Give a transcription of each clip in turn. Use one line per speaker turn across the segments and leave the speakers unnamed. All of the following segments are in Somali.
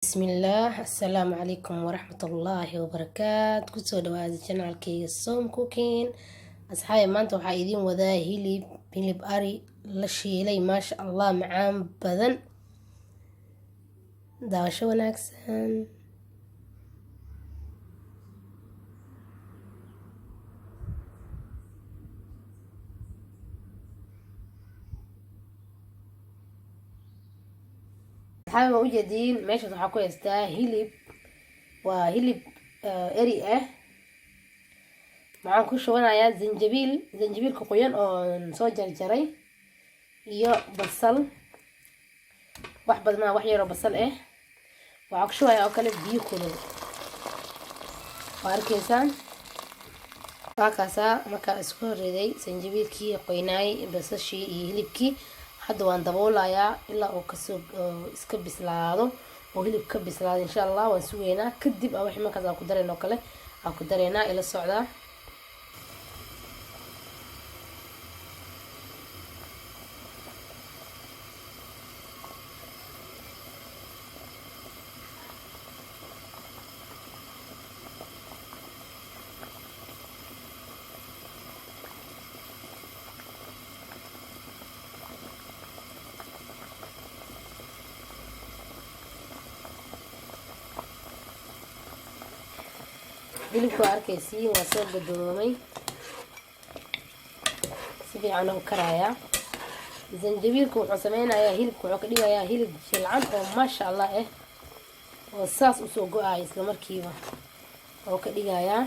بسم الله. السلام عليكم ورحمة الله وبركاته. كسو دوااد channel كي صوم كوكين أصحابي maanta waxaa idin wadaa hilib ari la shiilay maasha Allah macaan badan daawasho wanaagsan. أصحابي ma u jeediin meeshaas waxaa ku haystaa hilib waa hilib eri ah waxaan ku shubanayaa zanjabiilka qoyan oo soo jarjaray iyo basal wax badan wax yar oo basal ah waxaan ku shubayaa oo kale biyo kulul waa arkaysaan kaasa marka isku riday zanjabiilkii qoynaay basashii iyo hilibkii hadda waan daboolayaa ilaa uu kasoo iska bislaado oo hilib ka bislaado insha Allah waan sugeynaa kadib wixii markaas aan ku dareen oo kale aan ku dareena ila socda. hilibku arkaysiin waa soo gadoomay si fiican u karaya zanjabiilku wuxuu sameynayaa hilibku wuxuu ka dhigayaa hilib jilcan oo maasha Allah oo saas u soo go'ay isla markiiba oo ka dhigayaa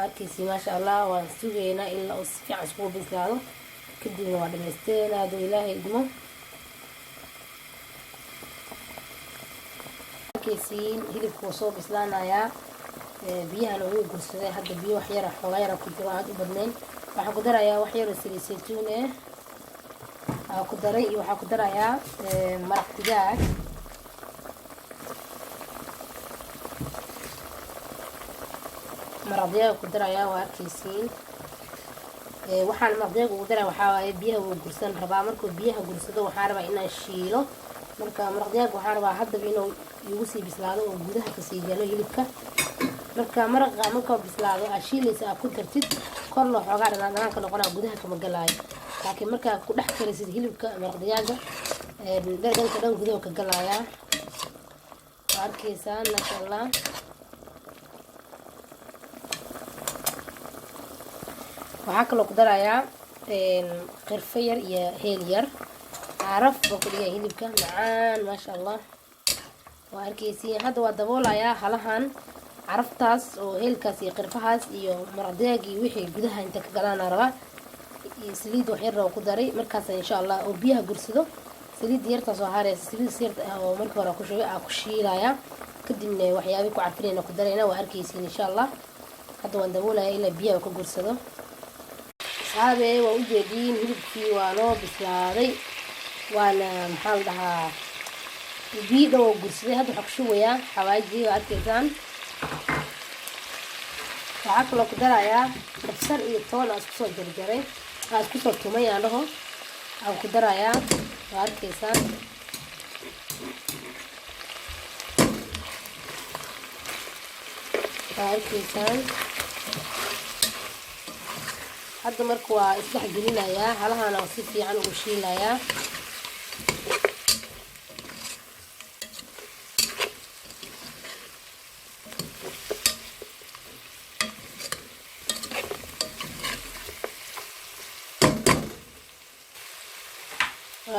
arkaysiin maasha Allah waan sugeynaa ilaa uu si fiican isku bislaado kadibna waa dhameysteen haduu Ilaahay idmo. hilibku soo bislaanayaa biyahana way gursaday hadda biyo wax yar xogaa yar ku jiro aad u badnayn waxaan ku darayaa wax yar oo saliid saytuun aan ku daray iyo waxaan ku darayaa maraq digaag ku darayaa waa arkaysiin waxaan maraq digaag ugu daraa waxaa waaye biyaha wuu gursan rabaa markuu biyaha gursado waxaan rabaa inaan shiilo marka maraq digaag waxaan rabaa hadda inuu igu sii bislaado oo gudaha ka sii galo hilibka marka maraqa markuu bislaado ashiilaysa ku dartid kor loo xogaa dhanaanka noqonaa gudaha kama galaayo laakiin marka ku dhex karisid hilibka maraq digaaga dhadhanka dhan gudaha ka galaya arkaysan masha Allah. waxaa kaloo ku darayaa qirfo yar iyo heel yar caraf oo ku dhigay hilibka macaan masha Allah waa arkaysiin hadda waa daboolayaa halahan caraftaas oo heelkaas iyo qirfahaas iyo maraq digaag iyo wixii gudaha inta ka galaan raba saliid wax yar oo ku daray markaas insha Allah oo biyaha gursado saliid yartaas oo hareys saliid sirta oo markii hore ku shubay ku shiilaya kadibna waxyaabi ku carfinayna ku darayna waa arkaysiin insha Allah hadda waan daboolayaa ilaa biyaha ku gursado. Saabay waa u jeediin hilibkii waa loo bislaaday waana maxaa la dhahaa biyo dhow gursaday hadda waxaan ku shubayaa xawaaji waa arkaysaan waxaa kaloo ku darayaa kabsar iyo toon aan isku soo jarjaray aan isku soo tumay aan dhaho aan ku darayaa waa arkaysaan hadda marka waa isdhex gelinayaa halahana si fiican ugu shiilayaa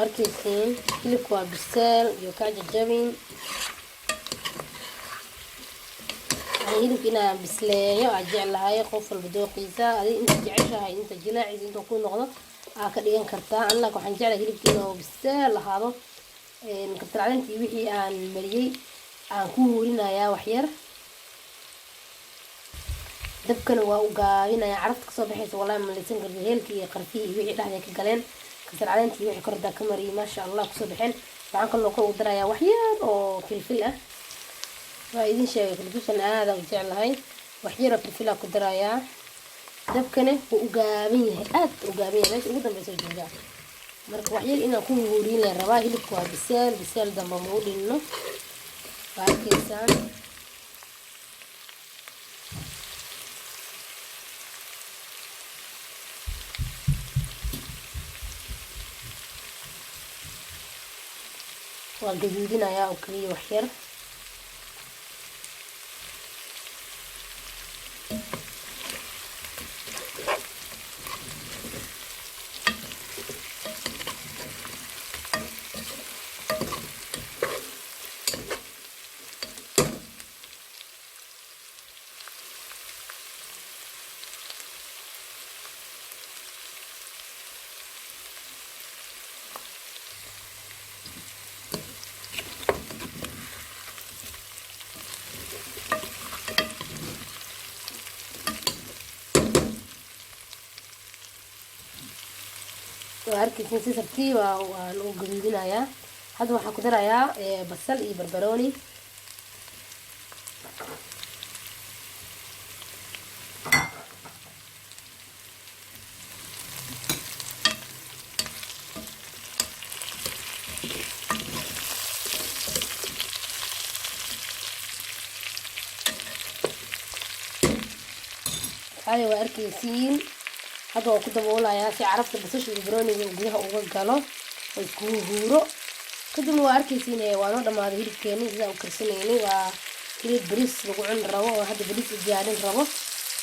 arkaysiin hilibku waa biseel iyo ka jajabin hilibka inaan bisleeyo aan jeclahay qof walba dooqiisa adiga inta jeceshahay inta jilaaciisa inta ku noqdo aa ka dhigan kartaa annaga waxaan jeclahay hilibka inuu biseel lahaado kabsar caleenta wixii aan mariyay aan ku huurinayaa wax yar dabkana waa u gaabinayaa carafta kasoo baxaysa wallahi ma laysan karto heelka iyo qarfihii iyo wixii dhexda ka galeen kabsar caleenta iyo wixii korda ka mariyay maasha Allah kusoo baxeen waxaan kaloo ku darayaa wax yar oo filfil ah waa idin sheegay filfishan aad aan jeclahay wax yar oo filfil ah ku darayaa dabkana wuu u gaaban yahay aad u gaaban yahay meesha ugu dambaysa jooga marka wax yar inaan ku huuriin la rabaa. hilibka waa biseel dambe ma u dhinno. waa arkaysaan waa gaduudinayaa oo kaliya wax yar. واركيسين si tartiib ah waan u gaduudinayaa. hadda waxaan ku darayaa basal iyo barbarooni. هاي waa arkaysiin hadda waan ku daboolayaa si carafta basasha iyo barbarooniga gudaha uga galo oo isku huuro. kadibna waa arkaysiin waa noo dhamaaday hilibkeeni sida uu karsanaynay. waa hilib bariis lagu cuni rabo oo hadda bariis diyaarin rabo.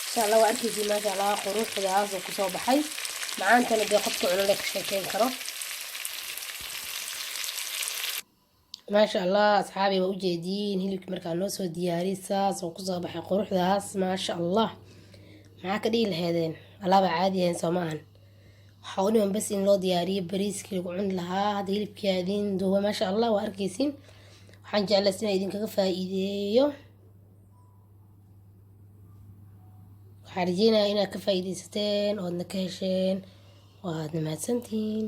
insha Allah waa arkaysiin maasha Allah quruxdaas oo kusoo baxay. macaantana dee qofka cunale ka sheekeyn karo. maasha Allah asxaabi waa ujeediin hilibki markaa noo soo diyaariyay saas oo kusoo baxay quruxdaas maasha Allah. maxaa ka dhihi lahaydeen alaaba caadi ahayn soo maahan. waxaa u dhiman bas in loo diyaariyo bariiskii lagu cuni lahaa. hadda hilibkii idin duuba maasha Allah waa arkaysiin. waxaan jeclays inaan idinkaga faa'iideeyo. waxaan rajeynayaa inaad ka faa'iidaysateen oodna ka hesheen. waad mahadsantihiin.